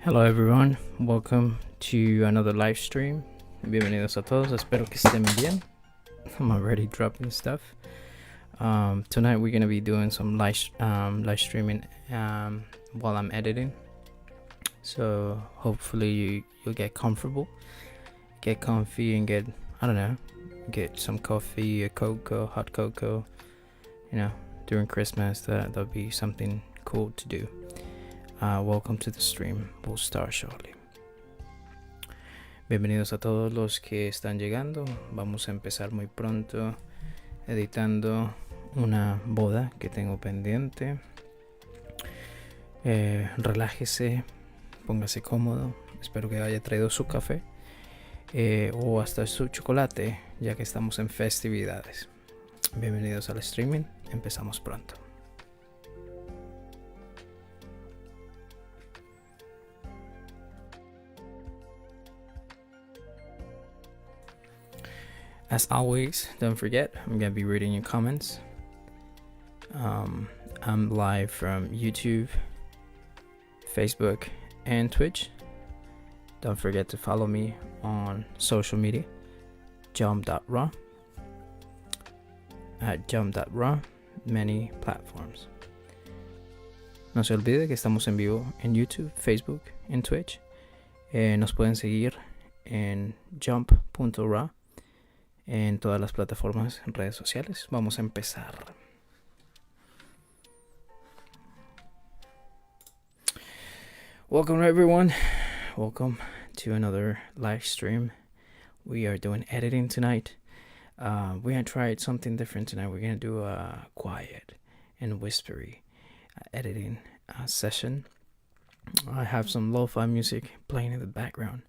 Hello everyone, welcome to another live stream. Bienvenidos a todos, espero que estén bien. I'm already dropping stuff. Tonight we're gonna be doing some live streaming while I'm editing. So hopefully you'll get comfortable, get comfy, and get get some coffee, a cocoa, hot cocoa. During Christmas, that'll be something cool to do. Welcome to the stream. We'll start shortly. Bienvenidos a todos los que están llegando. Vamos a empezar muy pronto editando una boda que tengo pendiente. Relájese, póngase cómodo. Espero que haya traído su café o hasta su chocolate, ya que estamos en festividades. Bienvenidos al streaming. Empezamos pronto. As always, don't forget, I'm going to be reading your comments. I'm live from YouTube, Facebook, and Twitch. Don't forget to follow me on social media, jump.raw, at jump.raw, many platforms. No se olvide que estamos en vivo en YouTube, Facebook, en Twitch. Nos pueden seguir en jump.raw en todas las plataformas en redes sociales. Vamos a empezar. Welcome everyone. Welcome to another live stream. We are doing editing tonight. We're gonna try something different tonight. We're gonna do a quiet and whispery editing session. I have some lo-fi music playing in the background.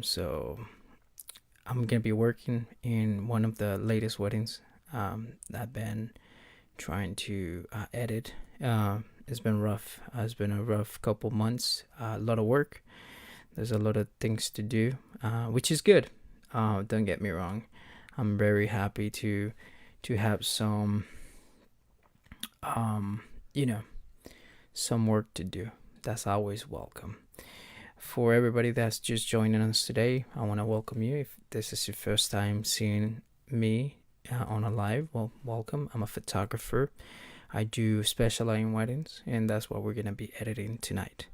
So I'm gonna be working in one of the latest weddings I've been trying to edit. It's been rough. It's been a rough couple months. A lot of work. There's a lot of things to do, which is good. Don't get me wrong. I'm very happy to have some some work to do. That's always welcome. For everybody that's just joining us today, I want to welcome you. If this is your first time seeing me on a live, well, welcome. I'm a photographer. I do specialize in weddings, and that's what we're going to be editing tonight.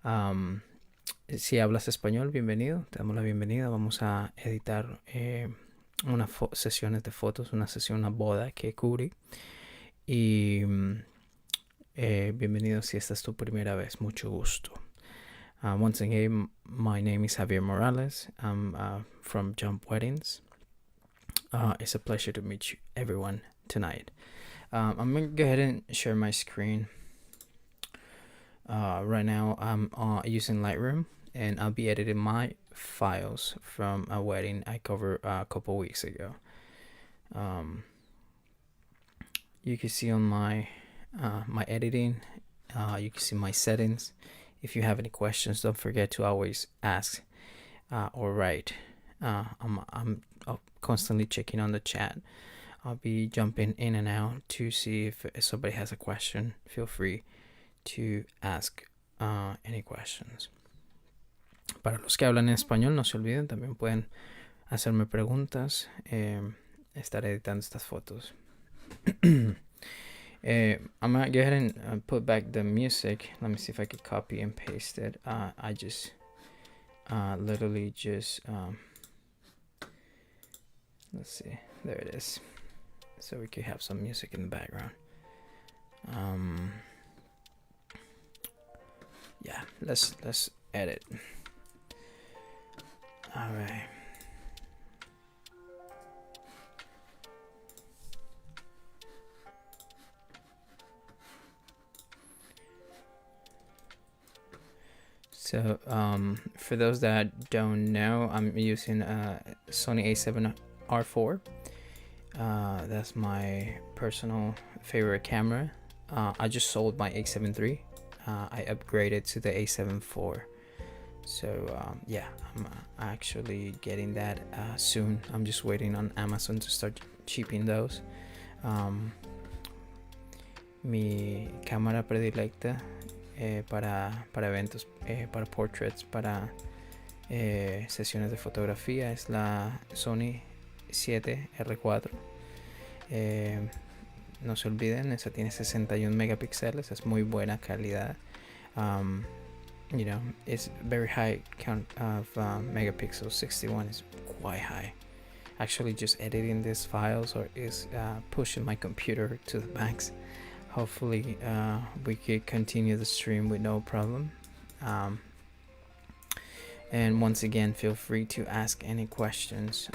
Si hablas español, bienvenido. Te damos la bienvenida. Vamos a editar unas sesiones de fotos, una sesión, una boda que cubrí. Y bienvenido si esta es tu primera vez. Mucho gusto. Once again, my name is Javier Morales. I'm from Jump Weddings. It's a pleasure to meet you, everyone, tonight. I'm going to go ahead and share my screen. Right now, I'm using Lightroom, and I'll be editing my files from a wedding I covered a couple weeks ago. You can see on my editing, you can see my settings. If you have any questions, don't forget to always ask or write. I'm constantly checking on the chat. I'll be jumping in and out to see if somebody has a question. Feel free to ask any questions. Para los que hablan en español, no se olviden, también pueden hacerme preguntas. Estaré editando estas fotos. I'm gonna go ahead and put back the music. Let me see if I can copy and paste it. I just literally just let's see, there it is, so we could have some music in the background. Yeah, let's edit. All right. So for those that don't know, I'm using a Sony a7R4. That's my personal favorite camera. I just sold my a7 III. I upgraded to the a7 IV. So yeah, I'm actually getting that soon. I'm just waiting on Amazon to start shipping those. Mi cámara predilecta para eventos, para portraits, para sesiones de fotografía. Es la Sony 7R4. No se olviden, esa tiene 61 megapíxeles, es muy buena calidad. You know, it's very high count of megapixels. 61 is quite high. Actually, just editing these files is pushing my computer to the max. Hopefully, we could continue the stream with no problem. And once again, feel free to ask any questions.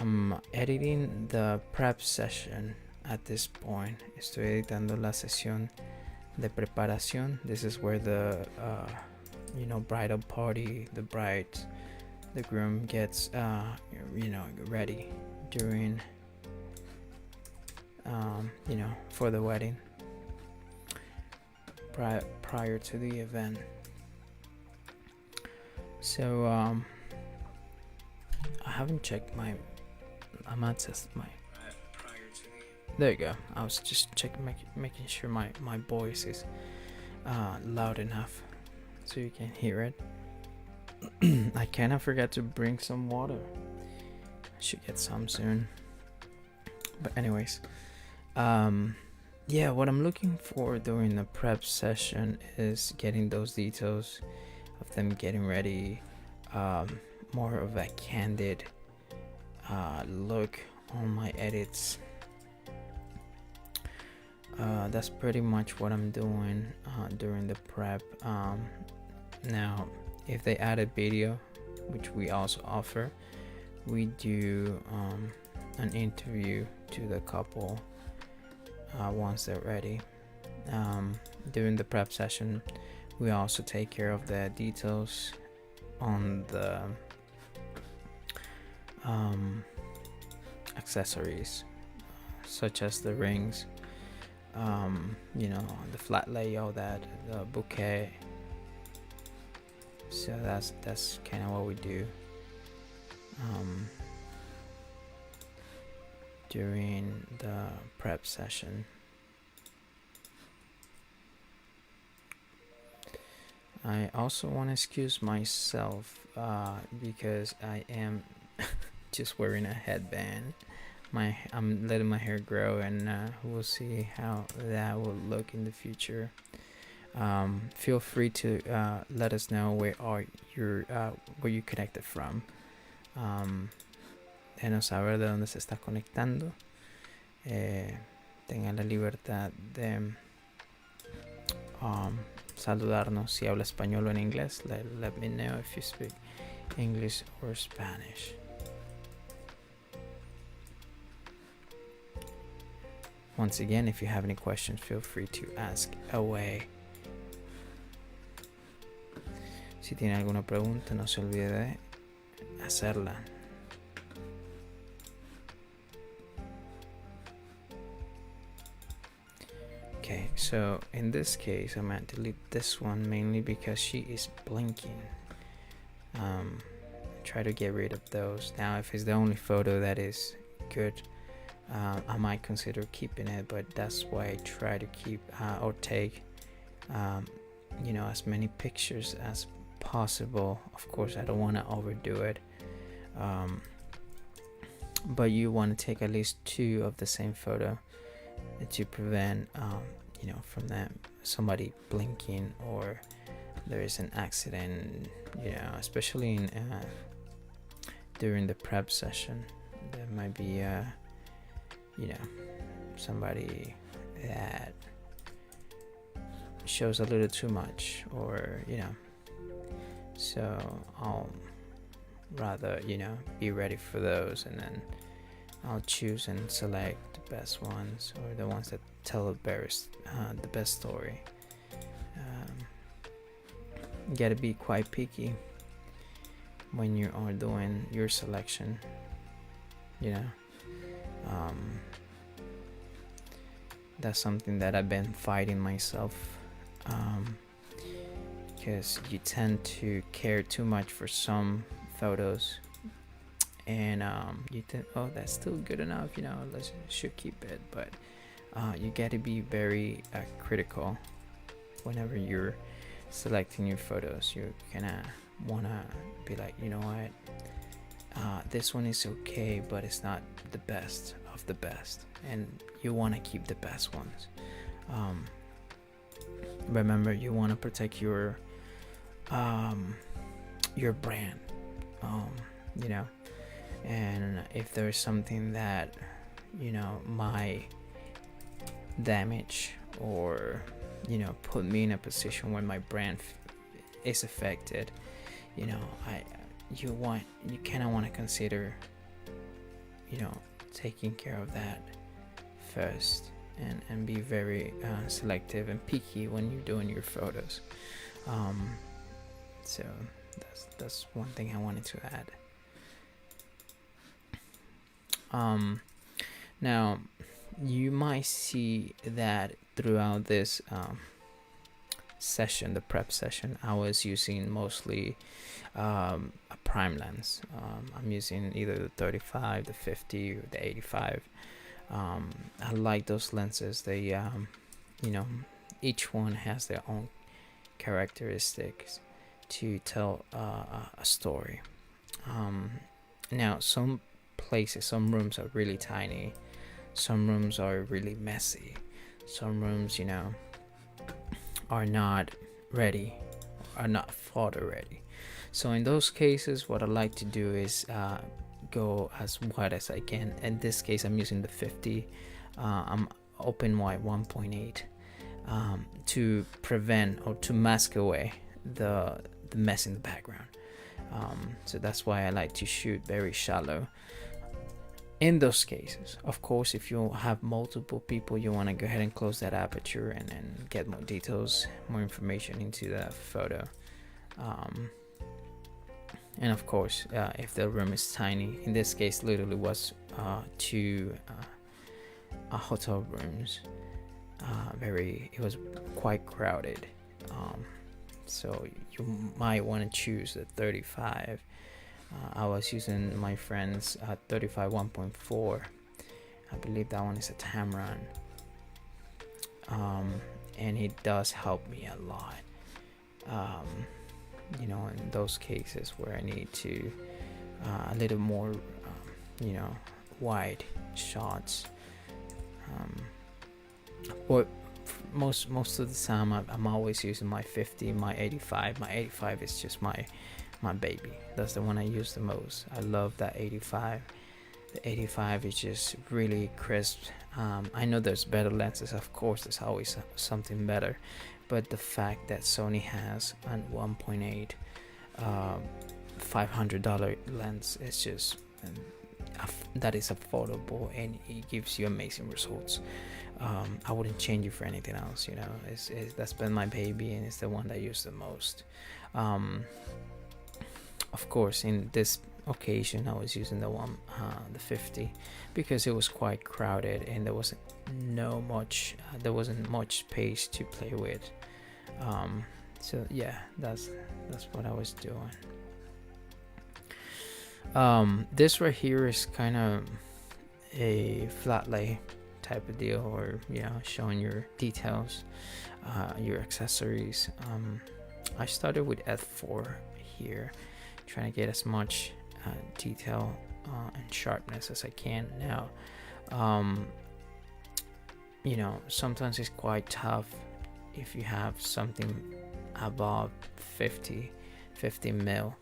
I'm editing the prep session at this point. Estoy editando la sesión de preparación. This is where the bridal party, the bride, the groom gets ready during for the wedding, prior to the event. So I haven't checked my there you go. I was just checking, making sure my voice is loud enough so you can hear it. I kind of forgot to bring some water. I should get some soon. But anyways, what I'm looking for during the prep session is getting those details of them getting ready, more of a candid look on my edits. That's pretty much what I'm doing during the prep. Now, if they add a video, which we also offer, we do an interview to the couple once they're ready. During the prep session, we also take care of the details on the accessories, such as the rings, the flat lay, all that, the bouquet. So that's kind of what we do during the prep session. I also want to excuse myself because I am just wearing a headband. I'm letting my hair grow, and we'll see how that will look in the future. Feel free to let us know where you connected from. Déjenos saber de dónde se está conectando. Tengan la libertad de saludarnos si habla español o en inglés. Let me know if you speak English or Spanish. Once again, if you have any questions, feel free to ask away. Si tiene alguna pregunta, no se olvide de hacerla. Okay, so in this case, I'm going to delete this one mainly because she is blinking. Try to get rid of those. Now, if it's the only photo that is good, I might consider keeping it, but that's why I try to keep or take as many pictures as possible. Of course, I don't want to overdo it, but you want to take at least 2 of the same photo to prevent from somebody blinking or there is an accident, especially in during the prep session. There might be somebody that shows a little too much, or so I'll rather be ready for those, and then I'll choose and select the best ones, or the ones that tell the best story. You gotta be quite picky when you are doing your selection, that's something that I've been fighting myself, because you tend to care too much for some photos, and you think, oh, that's still good enough, should keep it. But You got to be very critical whenever you're selecting your photos. You kind of want to be like, you know what, this one is okay, but it's not the best of the best, and you want to keep the best ones. Remember, you want to protect your brand, you know, and if there's something that might damage or put me in a position where my brand is affected, you kind of want to consider taking care of that first, and be very selective and picky when you're doing your photos. So that's one thing I wanted to add. Now you might see that throughout this session, the prep session, I was using mostly a prime lens. I'm using either the 35, the 50, or the 85. I like those lenses. They each one has their own characteristics to tell a story. Now some rooms are really tiny, some rooms are really messy, some rooms are not ready, are not photo ready. So in those cases, what I like to do is go as wide as I can. In this case, I'm using the 50. I'm open wide 1.8 to prevent or to mask away the mess in the background. So that's why I like to shoot very shallow. In those cases, of course, if you have multiple people, you want to go ahead and close that aperture and get more details, more information into the photo. And of course, if the room is tiny, in this case literally was two hotel rooms, it was quite crowded, so you might want to choose the 35. I was using my friend's 35 1.4. I believe that one is a Tamron, and it does help me a lot, in those cases where I need to a little more wide shots. But most of the time I'm always using my 50, my 85. My 85 is just my baby. That's the one I use the most. I love that 85. The 85 is just really crisp. I know there's better lenses, of course, there's always something better, but the fact that Sony has an 1.8 $500 lens is just that is affordable, and it gives you amazing results. I wouldn't change it for anything else. That's been my baby, and it's the one that I use the most. Of course, in this occasion I was using the 50, because it was quite crowded and there wasn't much space to play with. So yeah, that's what I was doing. This right here is kind of a flat lay type of deal, or showing your details, your accessories. I started with F4 here, trying to get as much detail and sharpness as I can. Now sometimes it's quite tough if you have something above 50 mil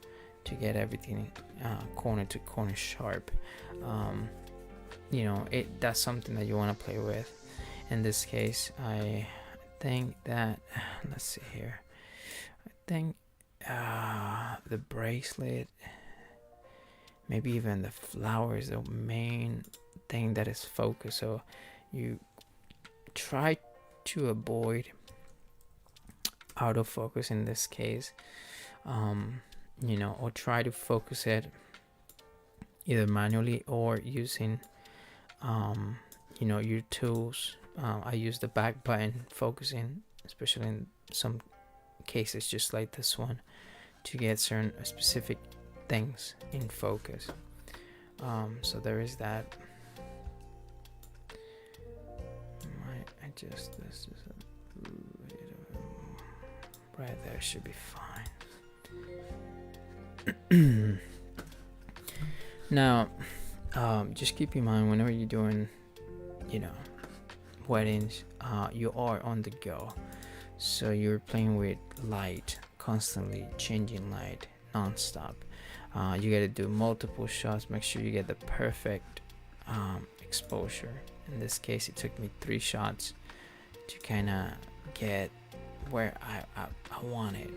to get everything corner to corner sharp. That's something that you want to play with. In this case, I think that, let's see here, I think the bracelet, maybe even the flower, is the main thing that is focused. So you try to avoid autofocus in this case, or try to focus it either manually or using your tools. I use the back button focusing, especially in some cases just like this one, to get certain specific things in focus. So there is that. adjust this right there. Should be fine. Now, just keep in mind whenever you're doing, weddings, you are on the go, so you're playing with light, constantly changing light non-stop. You got to do multiple shots, make sure you get the perfect exposure. In this case, it took me 3 shots to kind of get where I want it,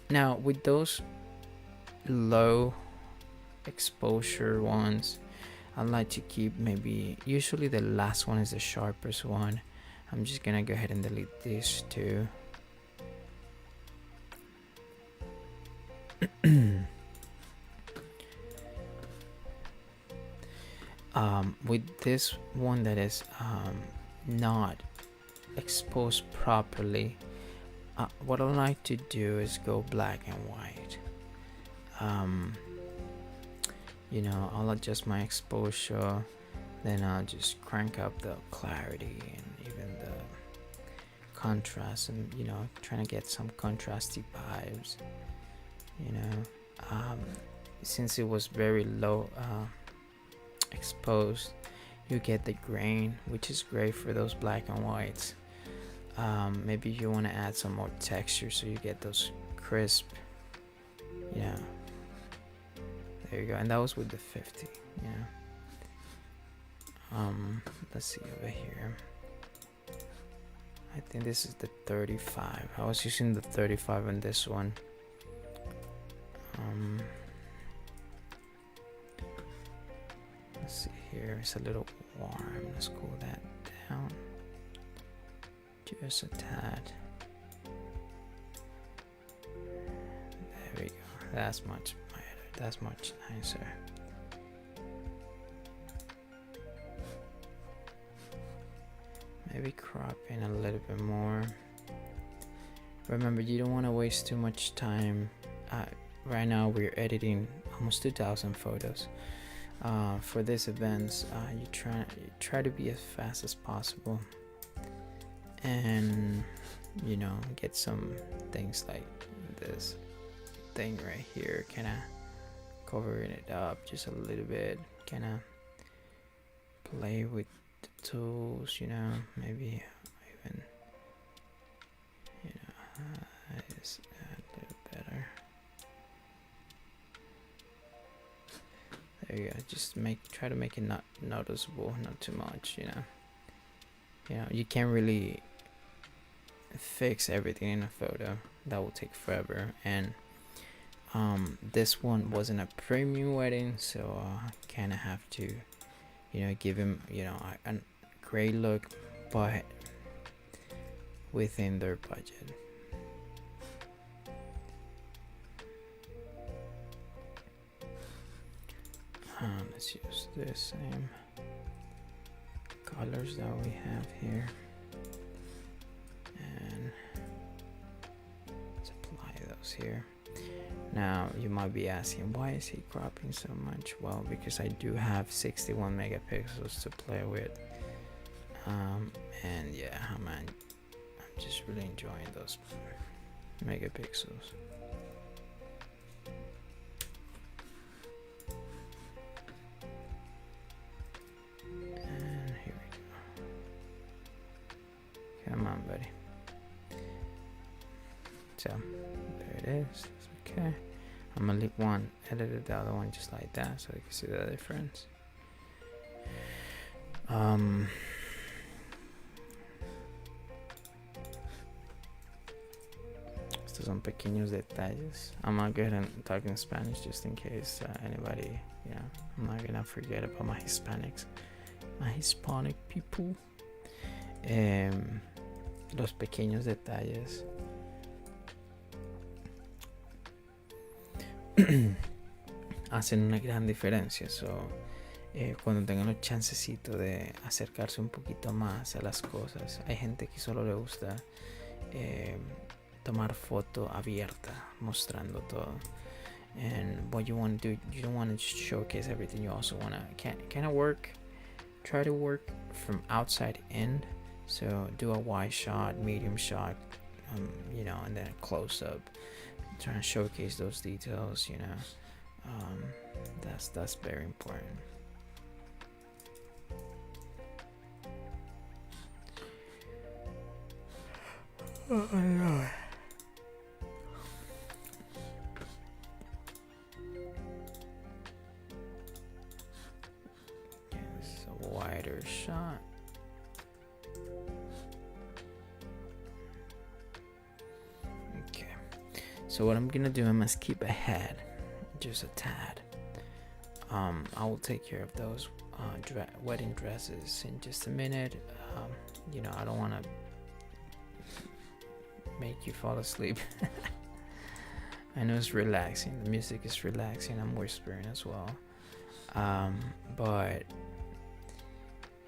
now with those low exposure ones, I like to keep usually the last one is the sharpest one. I'm just gonna go ahead and delete these two. With this one that is not exposed properly, what I like to do is go black and white. I'll adjust my exposure, then I'll just crank up the clarity and even the contrast, and trying to get some contrasty vibes. Since it was very low exposed, you get the grain, which is great for those black and whites. Maybe you want to add some more texture so you get those crisp, there you go. And that was with the 50. Let's see over here. I think this is the 35. I was using the 35 on this one. Let's see here. It's a little warm. Let's cool that down just a tad. There we go. That's much better. That's much nicer. Maybe crop in a little bit more. Remember, you don't want to waste too much time. Right now we're editing almost 2,000 photos. For these events, you try to be as fast as possible, and get some things like this thing right here, kind of covering it up just a little bit, kind of play with the tools, maybe even just a little better. There you go. Just try to make it not noticeable, not too much. You can't really fix everything in a photo. That will take forever. And this one wasn't a premium wedding, so I kind of have to, give him, a great look, but within their budget. Let's use the same colors that we have here, and let's apply those here. Now you might be asking, why is he cropping so much? Well, because I do have 61 megapixels to play with, and yeah, I'm just really enjoying those megapixels. Come on, buddy. So there it is. That's okay. I'm gonna leave one, edit the other one just like that, so you can see the difference. Estos son pequeños detalles. I'm gonna go ahead and talk in Spanish just in case anybody, I'm not gonna forget about my Hispanic people. Los pequeños detalles hacen una gran diferencia. Cuando tengan los chancecitos de acercarse un poquito más a las cosas, hay gente que solo le gusta tomar foto abierta, mostrando todo. And what you want to do, you don't want to just showcase everything. You also want to kind of work try to work from outside in. So do a wide shot, medium shot, and then a close up. Trying to showcase those details, that's very important. Oh, I know. Okay, this is a wider shot. Okay, so what I'm gonna do, I must keep ahead just a tad. I will take care of those wedding dresses in just a minute. I don't want to make you fall asleep. I know it's relaxing, the music is relaxing, I'm whispering as well, but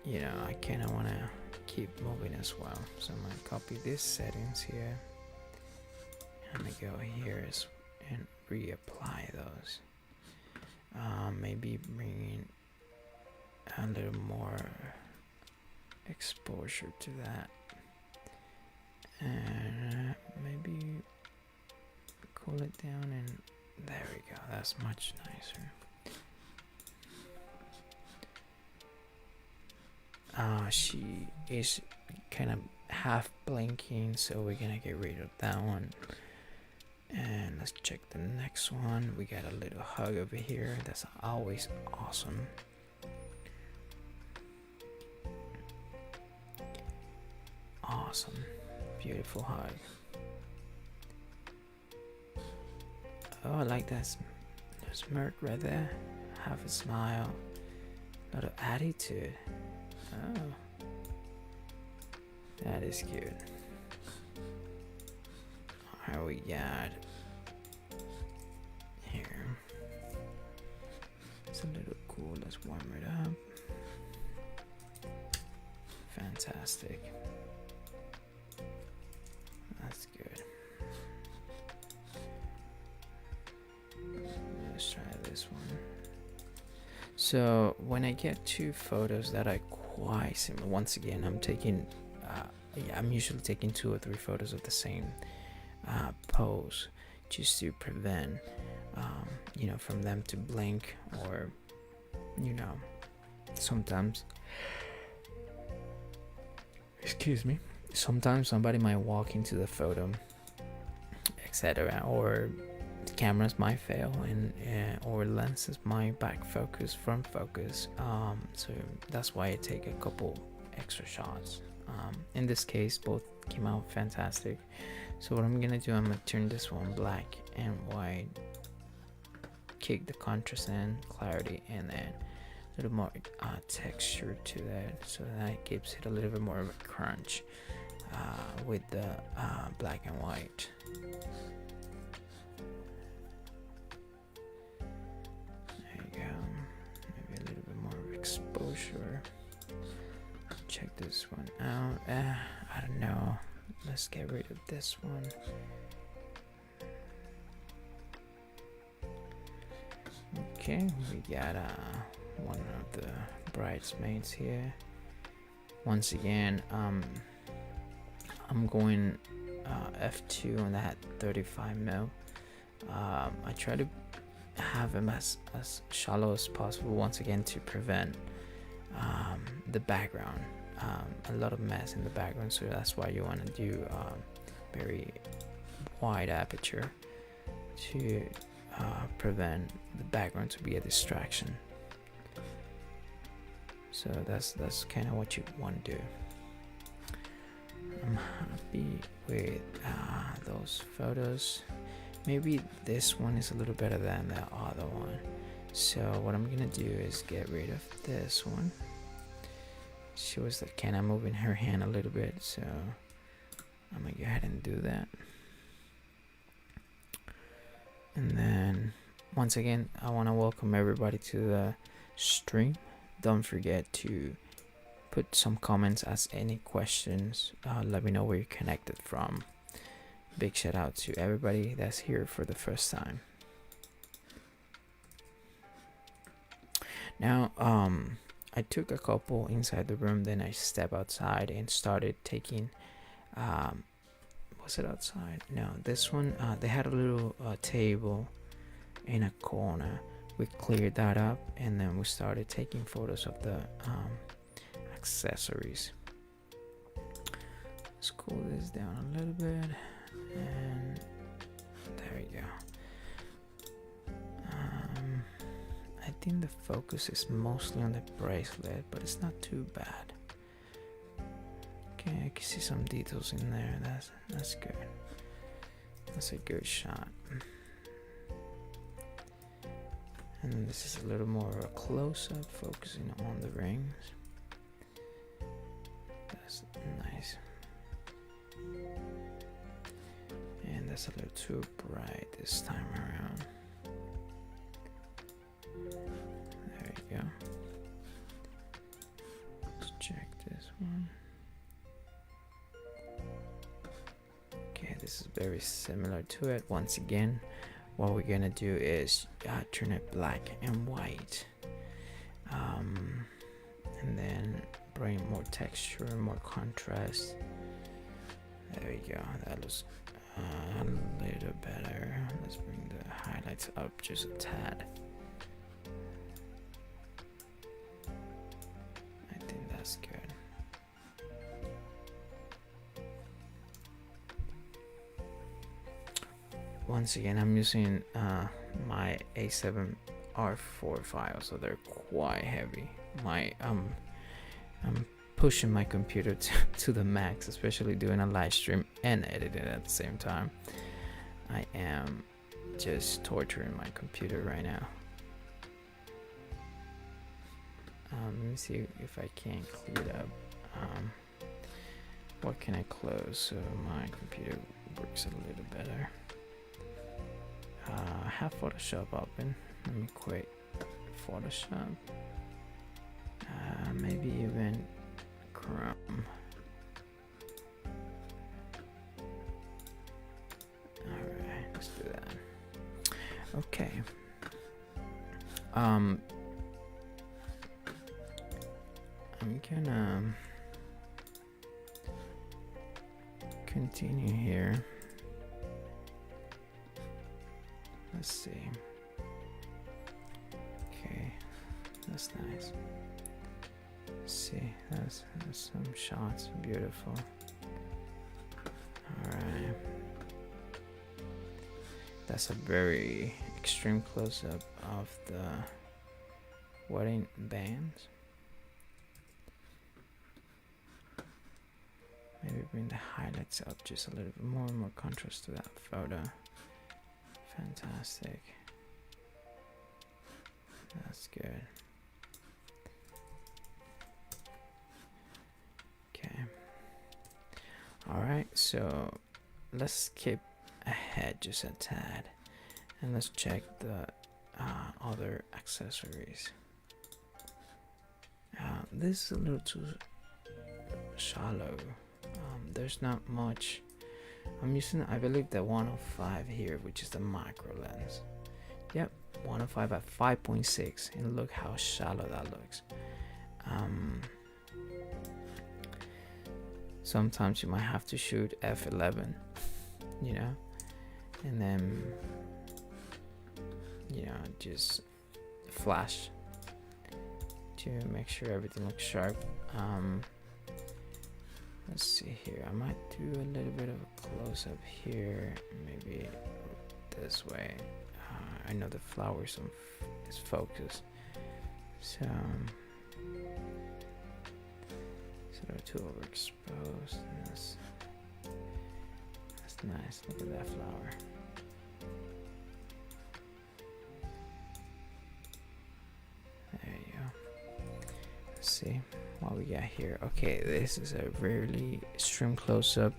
I kind of want to keep moving as well. So I'm gonna copy these settings here, I'm gonna go here and reapply those. Maybe bringing a little more exposure to that, and maybe cool it down, and there we go, that's much nicer. She is kind of half blinking, so we're gonna get rid of that one. And let's check the next one. We got a little hug over here. That's always awesome. Awesome. Beautiful hug. Oh, I like that. There's smirk right there. Half a smile. A lot of attitude. Oh. That is cute. Alright, we got here. It's a little cool. Let's warm it up. Fantastic. That's good. Let's try this one. So when I get two photos that are quite similar, once again, I'm usually taking 2 or 3 photos of the same pose, just to prevent from them to blink, or sometimes somebody might walk into the photo, etc., or the cameras might fail, and or lenses might back focus, front focus, so that's why I take a couple extra shots. In this case, both came out fantastic. So what I'm gonna do, I'm gonna turn this one black and white, kick the contrast and clarity, and then a little more texture to that, so that gives it a little bit more of a crunch with the black and white. There you go. Maybe a little bit more of exposure. Check this one out. I don't know. Let's get rid of this one. Okay, we got one of the bridesmaids here. Once again, I'm going f2 on that 35mm. I try to have them as shallow as possible, once again, to prevent the background, a lot of mess in the background, so that's why you want to do very wide aperture to prevent the background to be a distraction. So that's kind of what you want to do. I'm happy with those photos. Maybe this one is a little better than the other one, so what I'm gonna do is get rid of this one. She was kind of moving her hand a little bit, so I'm gonna go ahead and do that. And then once again, I want to welcome everybody to the stream. Don't forget to put some comments, ask any questions, let me know where you're connected from. Big shout out to everybody that's here for the first time. Now I took a couple inside the room, then I stepped outside and started taking was it outside? No, this one they had a little table in a corner. We cleared that up, and then we started taking photos of the accessories. Let's cool this down a little bit, and there we go. I think the focus is mostly on the bracelet, but it's not too bad. Okay, I can see some details in there. That's good. That's a good shot. And then this is a little more of a close-up, focusing on the rings. That's nice. And that's a little too bright this time around. There we go. Let's check this one. Okay, this is very similar to it. Once again, what we're gonna do is turn it black and white, and then bring more texture, more contrast. There we go. That looks a little better. Let's bring the highlights up just a tad. I think that's good. Once again, I'm using my A7R4 files, so they're quite heavy. I'm pushing my computer to the max, especially doing a live stream and editing at the same time. I am just torturing my computer right now. Let me see if I can clear it up. What can I close so my computer works a little better? I have Photoshop open. Let me quit Photoshop. Maybe even Chrome. Alright, let's do that. Okay. I'm gonna continue here. Let's see. Okay, that's nice. Let's see, that's some shots. Beautiful. Alright. That's a very extreme close-up of the wedding bands. Maybe bring the highlights up just a little bit more and more contrast to that photo. Fantastic. That's good. Okay. Alright, so let's skip ahead just a tad and let's check the other accessories. This is a little too shallow. There's not much. I'm using, I believe, the 105 here, which is the macro lens. Yep, 105 at 5.6, and look how shallow that looks. Sometimes you might have to shoot f11, you know, and then, you know, just flash to make sure everything looks sharp. Let's see here. I might do a little bit of a close-up here, maybe this way. I know the flowers is focused, so they're too overexposed. That's nice. Look at that flower. There you go. Let's see what we got here. Okay, this is a really extreme close-up.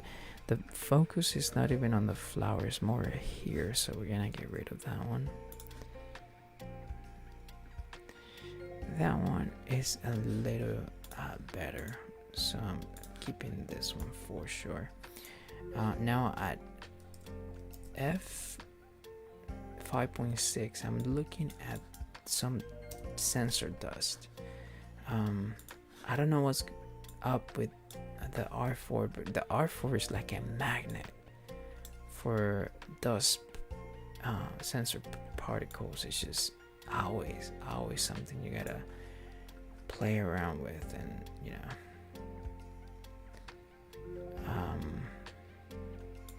The focus is not even on the flowers, more here, so we're gonna get rid of that one. That one is a little better, so I'm keeping this one for sure. Now at f 5.6, I'm looking at some sensor dust. I don't know what's up with the R4, but the R4 is like a magnet for those sensor particles. It's just always something you gotta play around with, and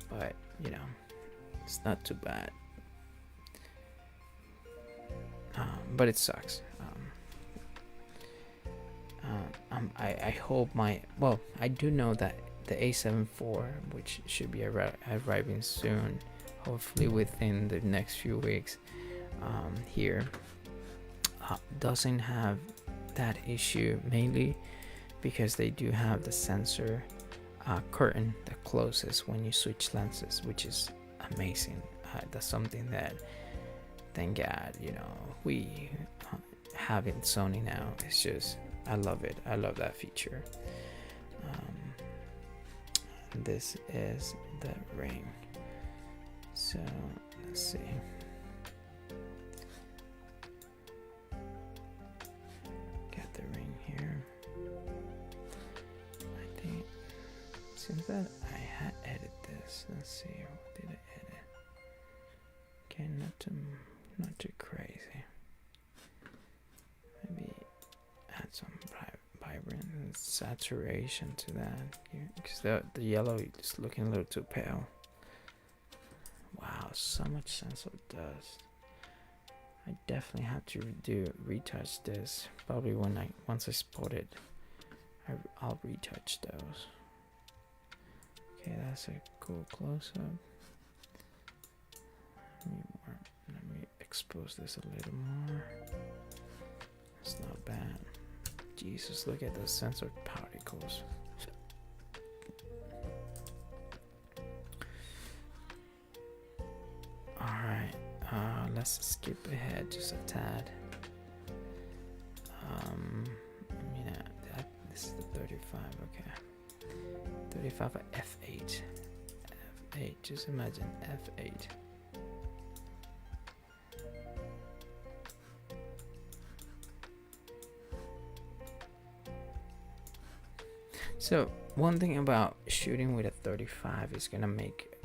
but it's not too bad. But it sucks. I hope I do know that the A7 IV, which should be arriving soon, hopefully within the next few weeks, here, doesn't have that issue, mainly because they do have the sensor curtain that closes when you switch lenses, which is amazing. That's something that, thank God, we have in Sony now. It's just, I love it. I love that feature. This is the ring. So let's see. Got the ring here. I think since that I had edited this. Let's see, what did I edit? Okay, not too crazy. Maybe add some vibrant and saturation to that, because the yellow is looking a little too pale. Wow, so much sensor dust. I definitely have to retouch this. Probably once I spot it, I'll retouch those. Okay, that's a cool close up. Let me expose this a little more. It's not bad. Jesus, look at those sensor particles. Alright, let's skip ahead just a tad. This is the 35, okay. 35 at F8. F8, just imagine F8. So one thing about shooting with a 35 is gonna make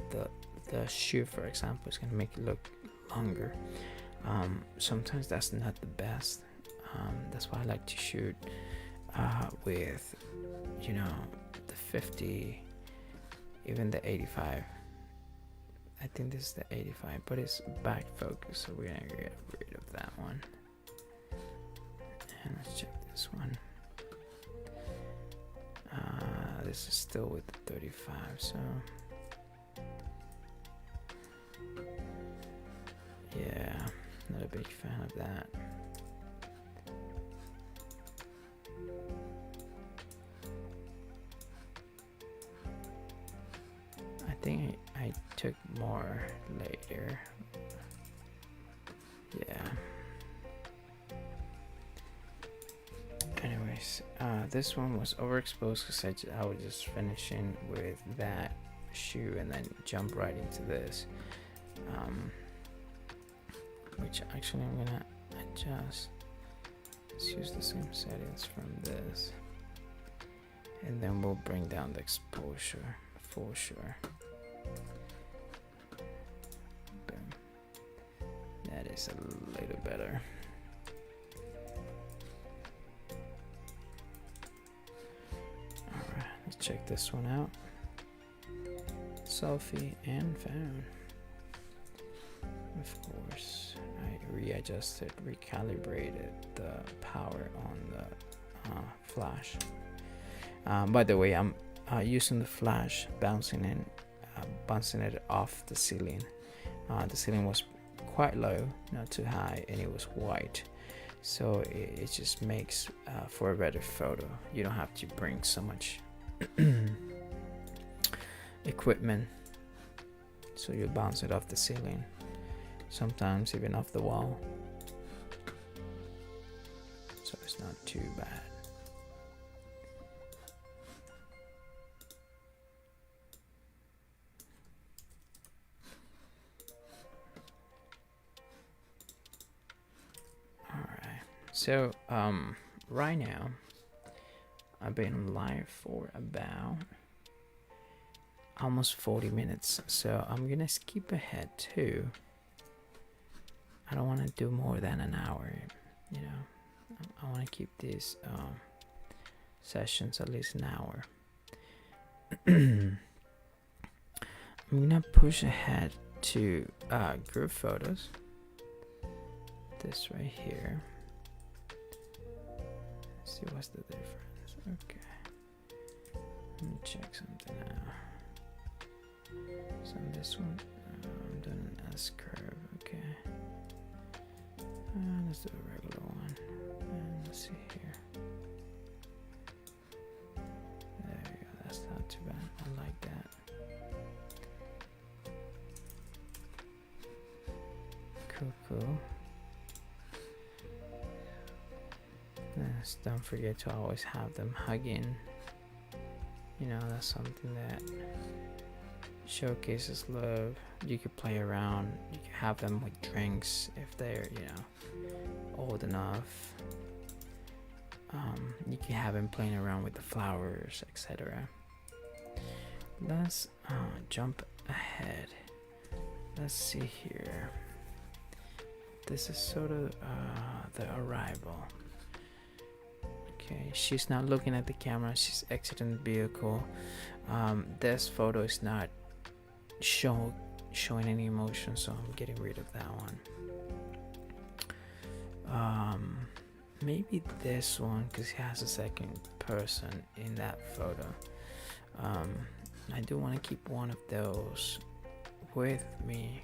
the shoot, for example, is gonna make it look longer. Sometimes that's not the best. That's why I like to shoot with the 50, even the 85. I think this is the 85, but it's back focus, so we're gonna get rid of that one. And let's check this one. This is still with the 35, so yeah, not a big fan of that. I think I took more later. Yeah. Anyways, this one was overexposed because I was just finishing with that shoe and then jump right into this, which actually I'm gonna adjust. Let's use the same settings from this, and then we'll bring down the exposure for sure. Boom. That is a little better. Let's check this one out. Selfie and phone. Of course, I readjusted, recalibrated the power on the flash. By the way, I'm using the flash, bouncing it off the ceiling. The ceiling was quite low, not too high, and it was white. So it just makes for a better photo. You don't have to bring so much equipment, so you bounce it off the ceiling, sometimes even off the wall, so it's not too bad. Alright, so right now I've been live for about almost 40 minutes, so I'm gonna skip ahead too. I don't want to do more than an hour, you know. I want to keep these sessions at least an hour. I'm gonna push ahead to group photos. This right here. Let's see what's the difference. Okay. Let me check something out. So on this one, I'm doing an S curve. Okay. Let's do a regular one. And let's see here. There you go. That's not too bad. I like that. Cool. Don't forget to always have them hugging. You know, that's something that showcases love. You could play around. You can have them with drinks if they're, you know, old enough. You can have them playing around with the flowers, etc. Let's jump ahead. Let's see here. This is sort of the arrival. Okay, she's not looking at the camera, she's exiting the vehicle. This photo is not showing any emotion, so I'm getting rid of that one. Maybe this one, because he has a second person in that photo. I do want to keep one of those with me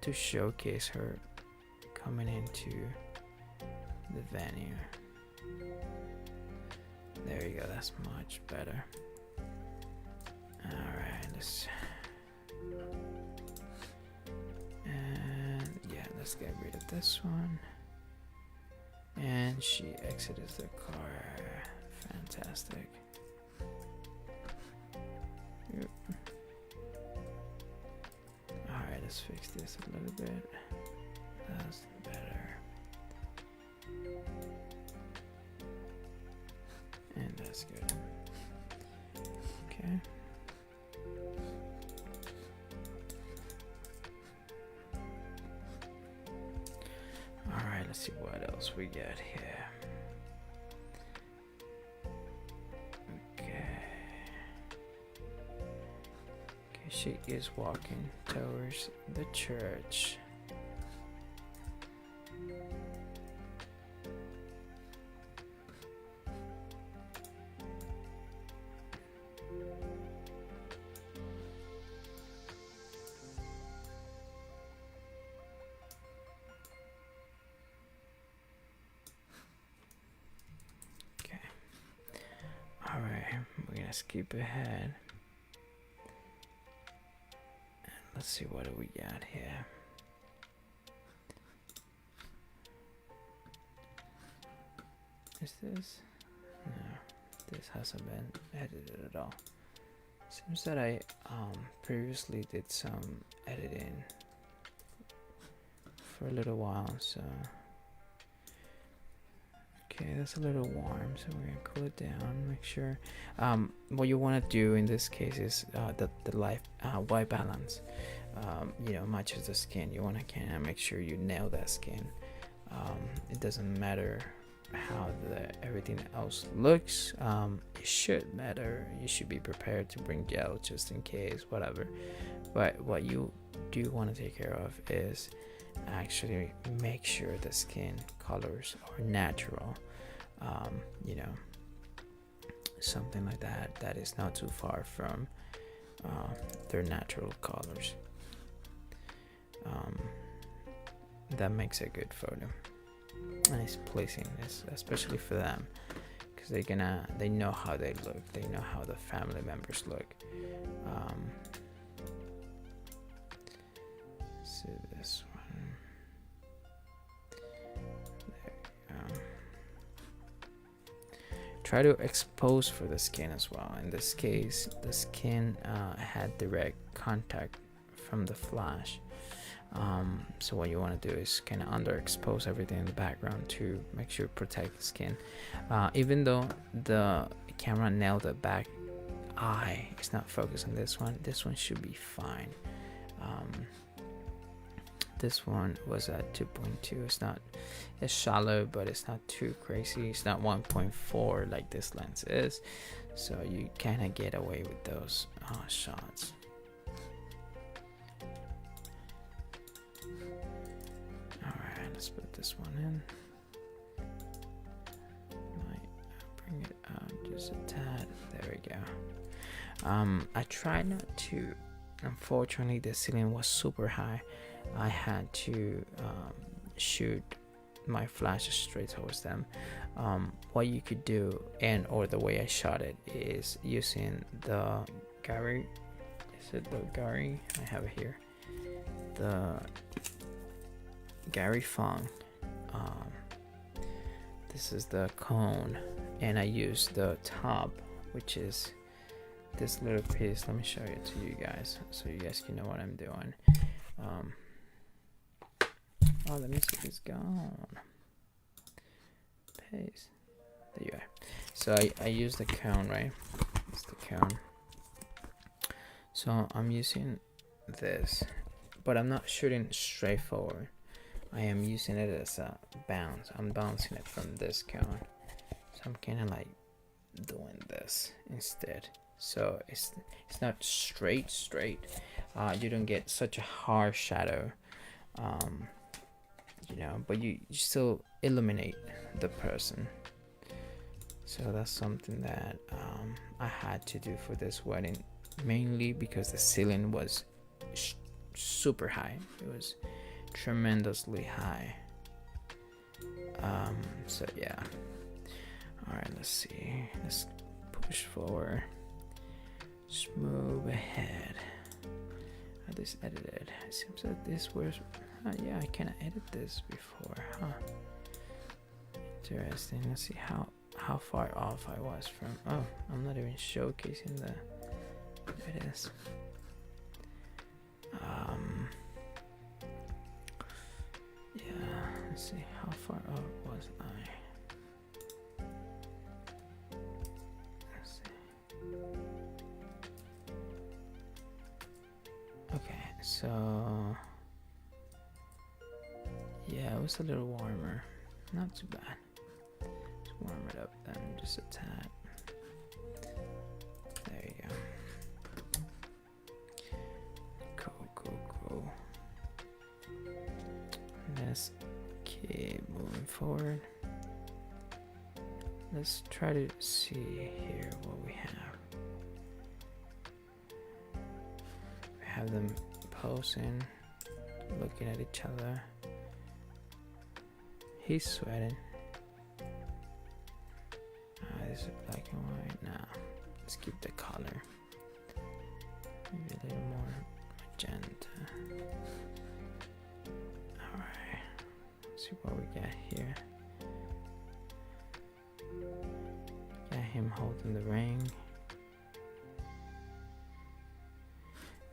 to showcase her coming into the venue. There you go, that's much better. Alright, let's get rid of this one. And she exited the car. Fantastic. Yep. Alright, let's fix this a little bit. That's better. And that's good. Okay. Alright, let's see what else we got here. Okay, she is walking towards the church. Skip ahead. Let's see what do we got here. Is this? No, this hasn't been edited at all. Seems that I previously did some editing for a little while, so okay, that's a little warm, so we're gonna cool it down. Make sure what you want to do in this case is the white balance you know, matches the skin. You want to kind of make sure you nail that skin. It doesn't matter how everything else looks. It should matter. You should be prepared to bring gel just in case, whatever. But what you do want to take care of is actually make sure the skin colors are natural. You know, something like that is not too far from their natural colors. That makes a good photo. Nice placing this, especially for them, because they know how they look, they know how the family members look. See this one. There we go. Try to expose for the skin as well. In this case, the skin had direct contact from the flash. So what you want to do is kind of underexpose everything in the background to make sure protect the skin. Even though the camera nailed the back eye, it's not focused on this one. This one should be fine. This one was at 2.2. It's not as shallow, but it's not too crazy. It's not 1.4 like this lens is, so you kind of get away with those shots. Alright, let's put this one in. Might bring it out just a tad. There we go. I tried not to. Unfortunately, the ceiling was super high. I had to shoot my flash straight towards them. What you could do, or the way I shot it, is using the Gary. Is it the Gary? I have it here. The Gary Fong. This is the cone, and I use the top, which is this little piece. Let me show it to you guys so you guys can know what I'm doing. Oh, let me see if it's gone. Paste. There you are. So I use the cone, right? It's the cone. So I'm using this, but I'm not shooting straight forward. I am using it as a bounce. I'm bouncing it from this cone. So I'm kind of like doing this instead. So it's not straight. You don't get such a harsh shadow. You know, but you still illuminate the person. So that's something that I had to do for this wedding, mainly because the ceiling was super high. It was tremendously high. So yeah. All right, let's see. Let's push forward. Just move ahead. This edited. It seems that this was. Yeah, I kind of edited this before, huh? Interesting. Let's see how far off I was from. Oh, I'm not even showcasing the. There it is. Yeah. Let's see how far off was I. Let's see. Okay, so. Yeah, it was a little warmer. Not too bad. Let's warm it up then, just a tad. There you go. Cool. Let's keep moving forward. Let's try to see here what we have. We have them posing, looking at each other. He's sweating. This is black and white. Now, let's keep the color. Maybe a little more magenta. Alright. Let's see what we got here. Got him holding the ring.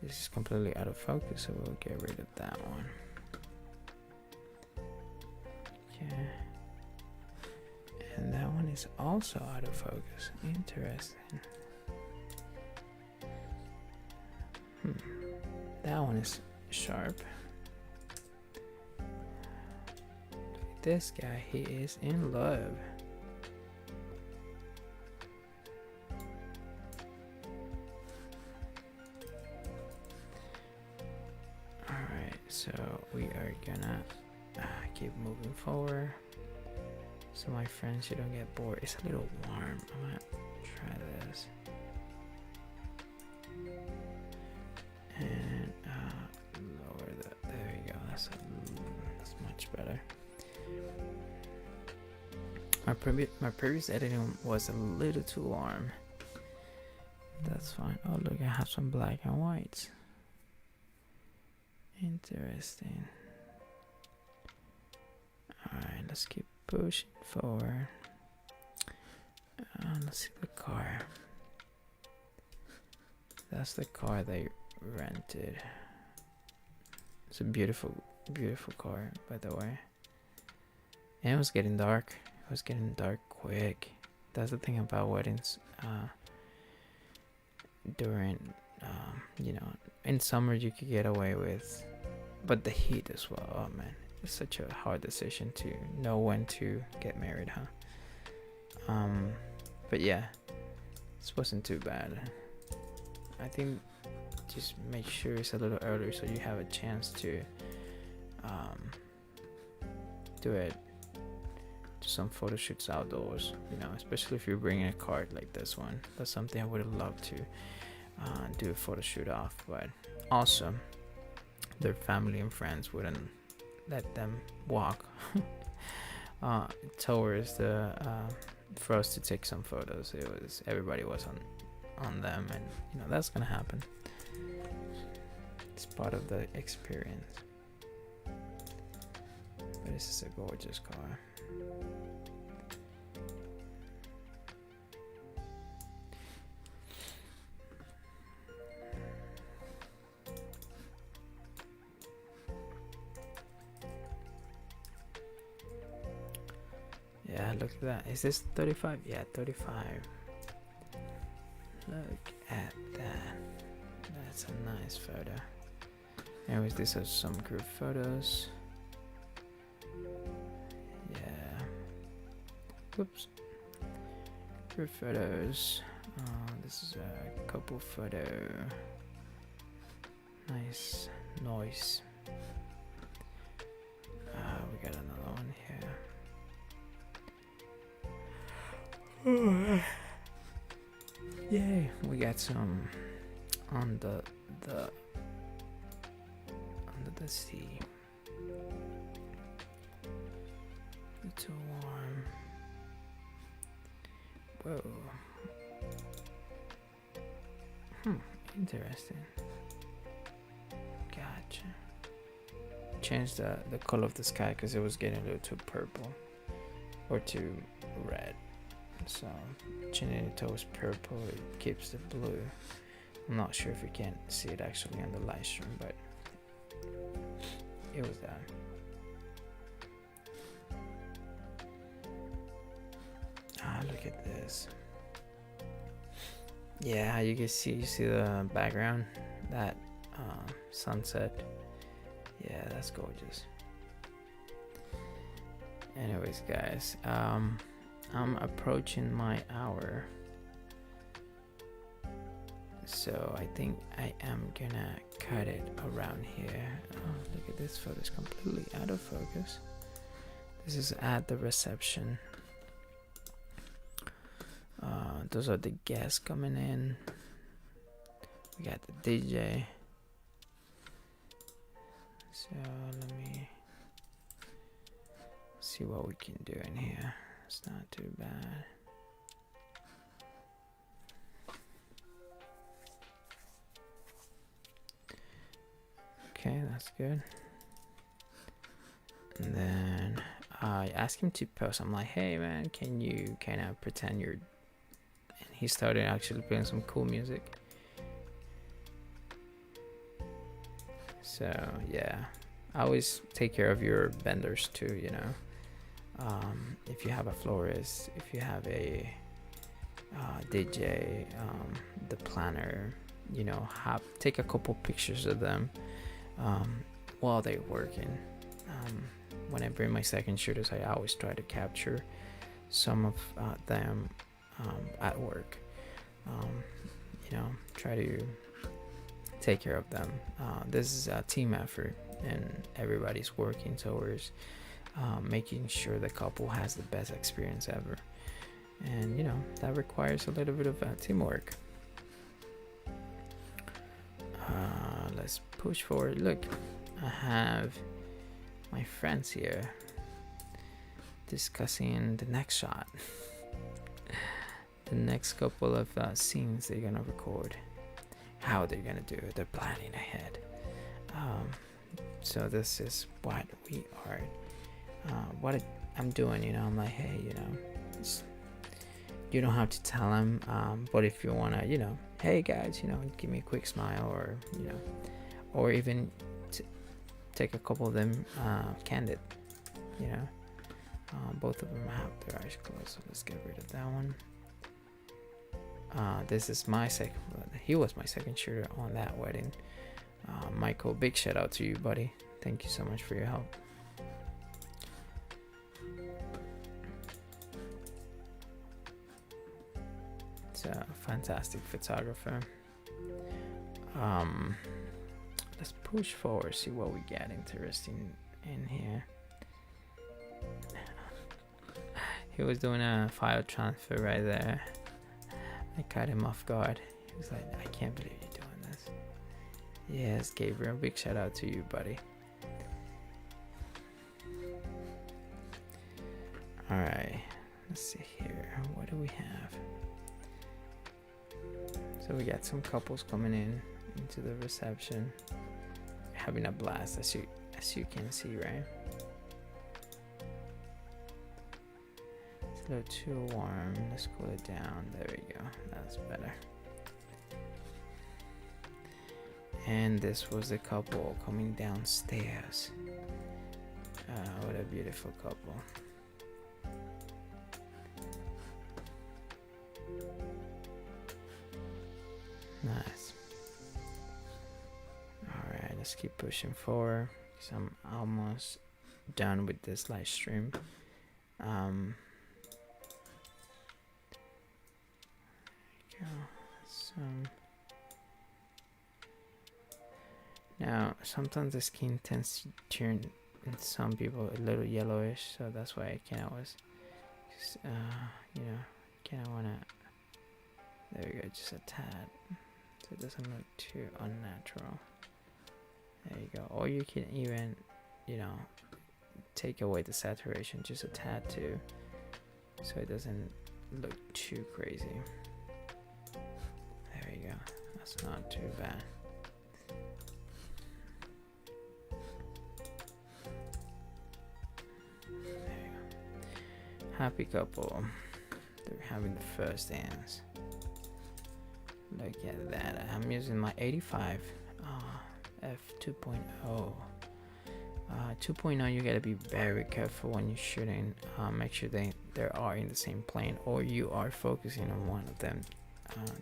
This is completely out of focus, so we'll get rid of that one. And that one is also out of focus. Interesting. That one is sharp. Look at this guy. He is in love. Alright, so we are gonna keep moving forward. So my friends, you don't get bored. It's a little warm. I'm gonna try this. And lower that. There we go. That's much better. My previous editing was a little too warm. That's fine. Oh look, I have some black and whites. Interesting. Alright, let's keep pushing forward. Let's see the car. That's the car they rented. It's a beautiful, beautiful car, by the way. And it was getting dark. It was getting dark quick. That's the thing about weddings. During, in summer you could get away with, but the heat as well. Oh man, it's such a hard decision to know when to get married, huh? But yeah, this wasn't too bad. I think just make sure it's a little earlier so you have a chance to do some photo shoots outdoors, especially if you're bringing a cart like this one. That's something I would have loved to do a photo shoot off, but also their family and friends wouldn't let them walk towards the for us to take some photos. Everybody was on them, and that's gonna happen. It's part of the experience. But this is a gorgeous car. Yeah, look at that. Is this 35? Yeah, 35. Look at that. That's a nice photo. Anyways, these are some group photos. Yeah. Whoops. Group photos. This is a couple photo. Nice noise. We got another one here. Yay! We got some under the sea. It's too warm. Whoa. Interesting. Gotcha. Changed the color of the sky because it was getting a little too purple or too red. So changing it towards purple, it keeps the blue. I'm not sure if you can see it actually on the live stream, but it was that. Look at this. Yeah, you can see the background, that sunset. Yeah, that's gorgeous. Anyways, guys, I'm approaching my hour, so I think I am gonna cut it around here. Oh, look at this photo, it's completely out of focus. This is at the reception. Those are the guests coming in. We got the DJ. So let me see what we can do in here. It's not too bad. Okay, that's good. And then I asked him to post. I'm like, hey man, can you kind of pretend you're... And he started actually playing some cool music. So yeah, I always take care of your vendors too, if you have a florist, if you have a DJ, the planner, take a couple pictures of them while they're working. When I bring my second shooters, I always try to capture some of them at work. Try to take care of them. This is a team effort, and everybody's working towards making sure the couple has the best experience ever. And that requires a little bit of teamwork. Let's push forward. Look, I have my friends here discussing the next shot. The next couple of scenes they're gonna record, how they're gonna do it. They're planning ahead. So this is what we are, what I'm doing. I'm like, hey, you don't have to tell them, but if you wanna, hey guys, give me a quick smile, or or even take a couple of them candid, you know. Both of them have their eyes closed, so let's get rid of that one. This is my second. He was my second shooter on that wedding. Michael, big shout out to you, buddy. Thank you so much for your help. It's a fantastic photographer. Let's push forward, see what we get interesting in here. He was doing a file transfer right there. I caught him off guard. He was like, I can't believe you're doing this. Yes, Gabriel, big shout out to you, buddy. Alright, let's see here. What do we have? So we got some couples coming in into the reception. Having a blast, as you can see, right? It's a little too warm. Let's cool it down. There we go. That's better. And this was the couple coming downstairs. What a beautiful couple. Nice. Alright, let's keep pushing forward because I'm almost done with this live stream. Now sometimes the skin tends to turn in some people a little yellowish, so that's why I can't always you know, kind of want to, there we go, just a tad, so it doesn't look too unnatural. There you go. Or you can even, you know, take away the saturation just a tad too, so it doesn't look too crazy. There you go. That's not too bad. There you go. Happy couple. They're having the first dance. Look at that. I'm using my 85 f2.0. 2.0, you gotta be very careful when you're shooting. Make sure they are in the same plane, or you are focusing on one of them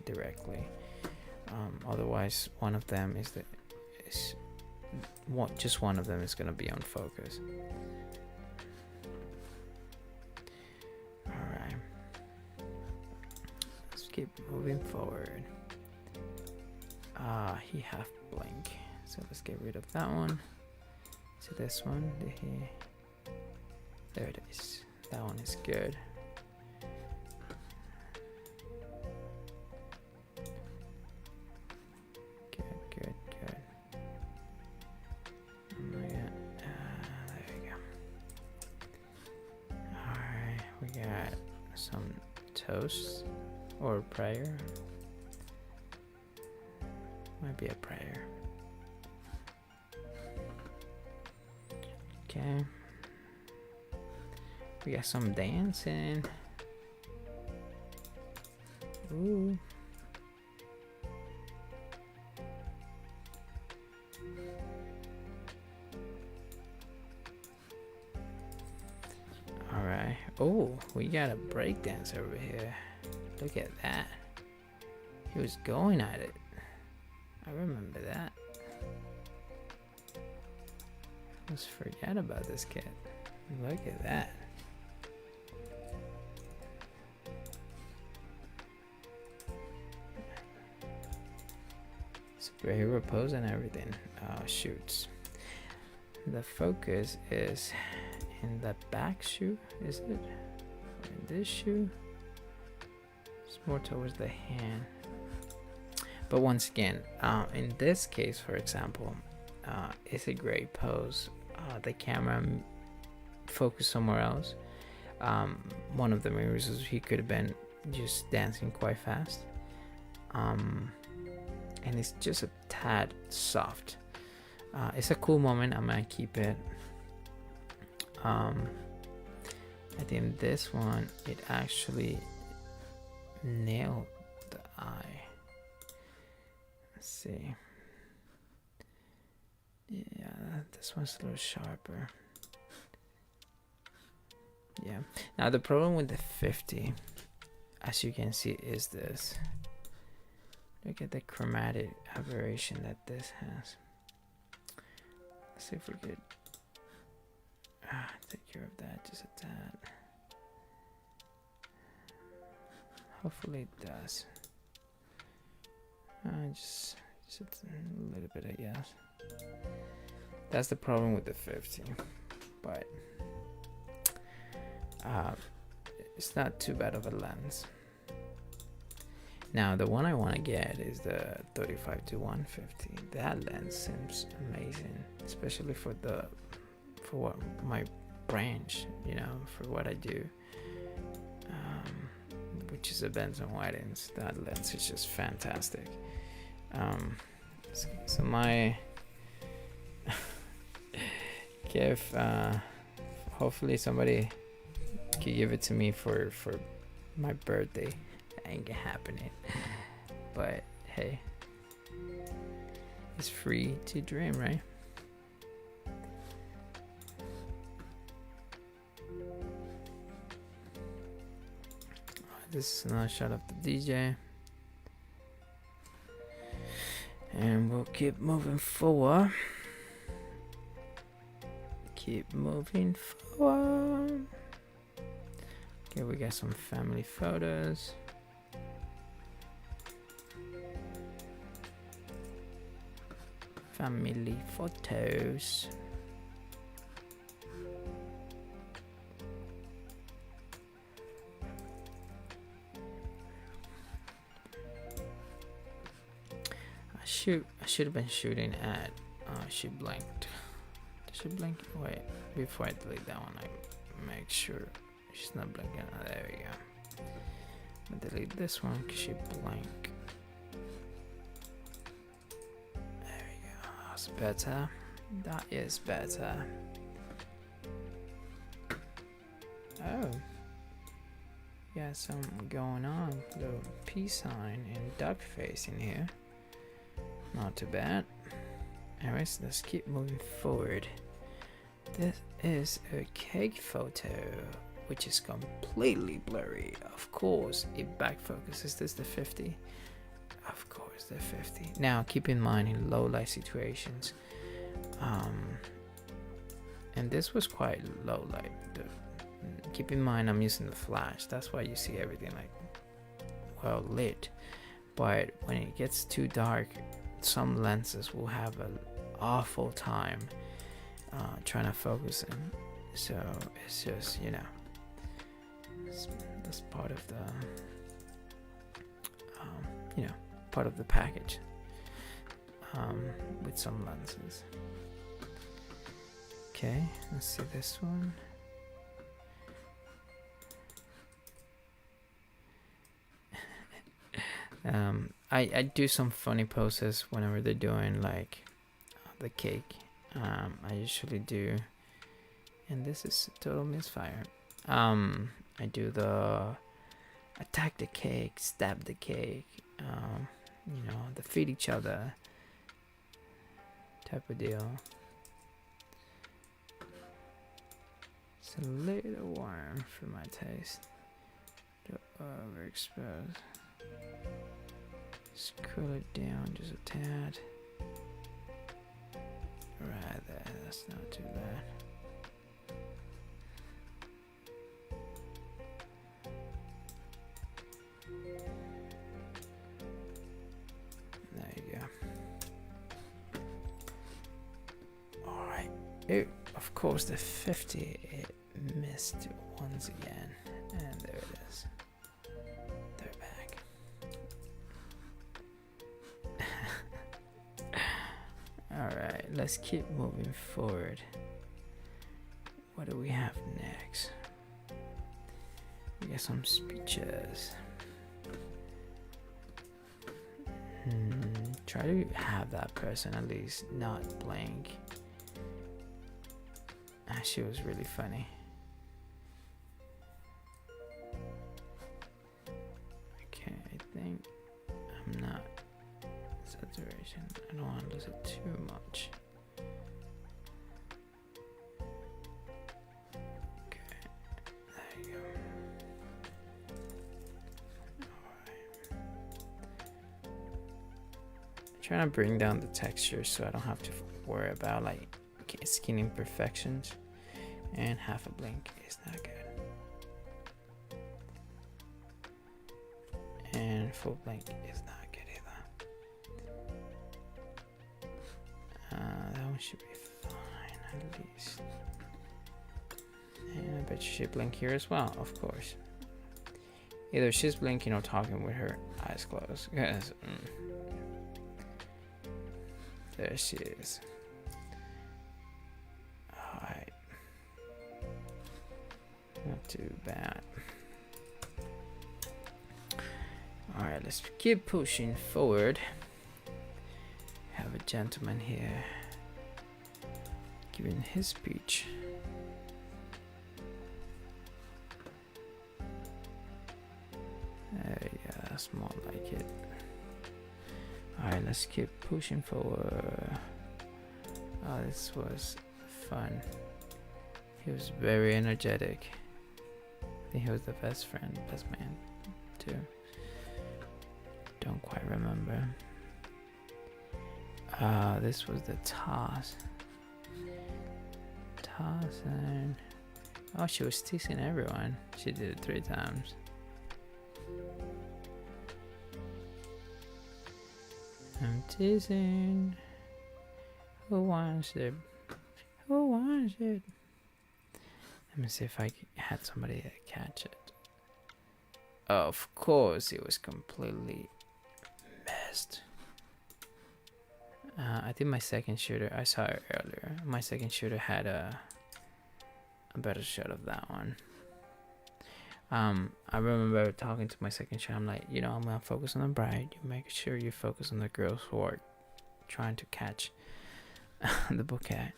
directly. Otherwise, one of them just one of them is gonna be on focus. All right, let's keep moving forward. He half blink, so let's get rid of that one. So this one, there it is. That one is good. Good. Oh my God. There we go. Alright, we got some toast or prayer. Might be a prayer. Okay. We got some dancing. Ooh. Alright. Oh, we got a break dance over here. Look at that. He was going at it. I remember that. Let's forget about this kid. Look at that. Superhero pose and everything. Oh, shoots. The focus is in the back shoe, is it? Or in this shoe? It's more towards the hand. But once again, in this case, for example, it's a great pose. The camera focused somewhere else. One of the main reasons he could have been just dancing quite fast. And it's just a tad soft. It's a cool moment. I'm gonna keep it. I think this one, it actually nailed the eye. Let's see. Yeah, this one's a little sharper. Yeah. Now the problem with the 50, as you can see, is this. Look at the chromatic aberration that this has. Let's see if we could take care of that just a tad. Hopefully it does. Just a little bit, I guess. That's the problem with the 50, but it's not too bad of a lens. Now the one I want to get is the 35 to 150. That lens seems amazing, especially for what my branch, you know, for what I do, which is events and weddings. That lens is just fantastic. So my gift, hopefully somebody could give it to me for my birthday. Ain't happening, but hey, it's free to dream, right? This is another shot of the DJ, and we'll keep moving forward. Keep moving forward. Okay, we got some family photos. Family photos. I should have been shooting at. She blinked. Did she blink? Wait, before I delete that one, I make sure she's not blinking. Oh, there we go. I'm gonna delete this one because she blinked. Better. That is better. Oh, yeah, some going on. Little peace sign and duck face in here. Not too bad. Anyways, let's keep moving forward. This is a cake photo, which is completely blurry. Of course, it back focuses. This the 50. Of course, the 50. Now, keep in mind in low light situations, and this was quite low light. Keep in mind, I'm using the flash. That's why you see everything like well lit. But when it gets too dark, some lenses will have an awful time trying to focus in. So it's just, you know, that's part of the, you know, part of the package with some lenses. Okay, let's see this one. I do some funny poses whenever they're doing like the cake. I usually do, and this is a total misfire. I do the attack the cake, stab the cake, you know, the feed each other type of deal. It's a little warm for my taste. Overexposed. Scroll it down just a tad. Right there, that's not too bad. There you go. Alright. Oh, of course the 50 it missed once again. And there it is. They're back. Alright, let's keep moving forward. What do we have next? We got some speeches. Try to have that person at least not blink. She was really funny. Okay, I think I'm not saturation. I don't want to lose it too much. trying to bring down the texture so I don't have to worry about like skin imperfections. And half a blink is not good. And full blink is not good either. That one should be fine at least. And I bet she should blink here as well, of course. Either she's blinking or talking with her eyes closed. Yes. There she is. Alright. Not too bad. Alright, let's keep pushing forward. Have a gentleman here giving his speech. Yeah, that's more like it. Alright, let's keep pushing forward. Oh, this was fun. He was very energetic. I think he was the best man too. Don't quite remember. This was the toss. And oh, she was teasing everyone. She did it 3 times. I'm teasing. Who wants it? Who wants it? Let me see if I had somebody catch it. Of course, it was completely missed. I think my second shooter, I saw it earlier. My second shooter had a better shot of that one. I remember talking to my second shot. I'm like, you know, I'm gonna focus on the bride. You make sure you focus on the girls who are trying to catch the bouquet.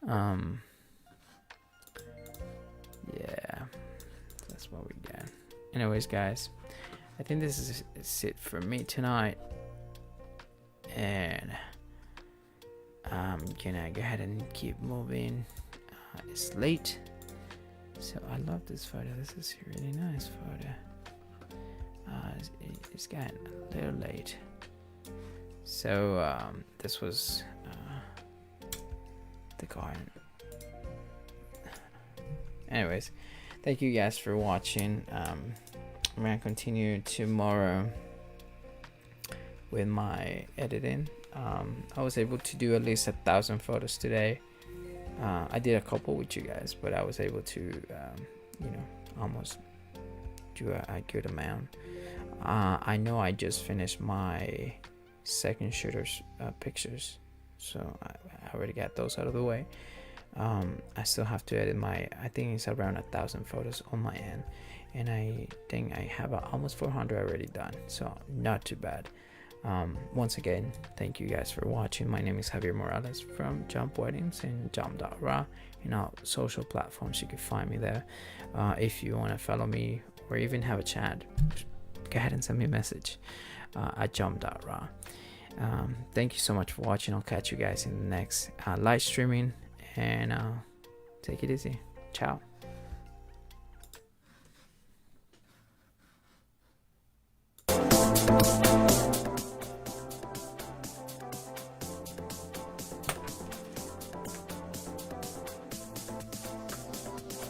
Yeah, that's what we got. Anyways, guys, I think this is it for me tonight, and I'm gonna go ahead and keep moving. It's late, so I love this photo. This is a really nice photo. It's getting a little late, so this was the garden. Anyways, thank you guys for watching. I'm gonna continue tomorrow with my editing. I was able to do at least 1,000 photos today. I did a couple with you guys, but I was able to you know, almost do a good amount. I know I just finished my second shooter's pictures, so I already got those out of the way. I still have to edit I think it's around 1,000 photos on my end, and I think I have almost 400 already done, so not too bad. Once again, thank you guys for watching. My name is Javier Morales from Jump Weddings and Jump.ra. In all social platforms, you can find me there. If you want to follow me or even have a chat, go ahead and send me a message at Jump.ra. Thank you so much for watching. I'll catch you guys in the next live streaming, and take it easy. Ciao.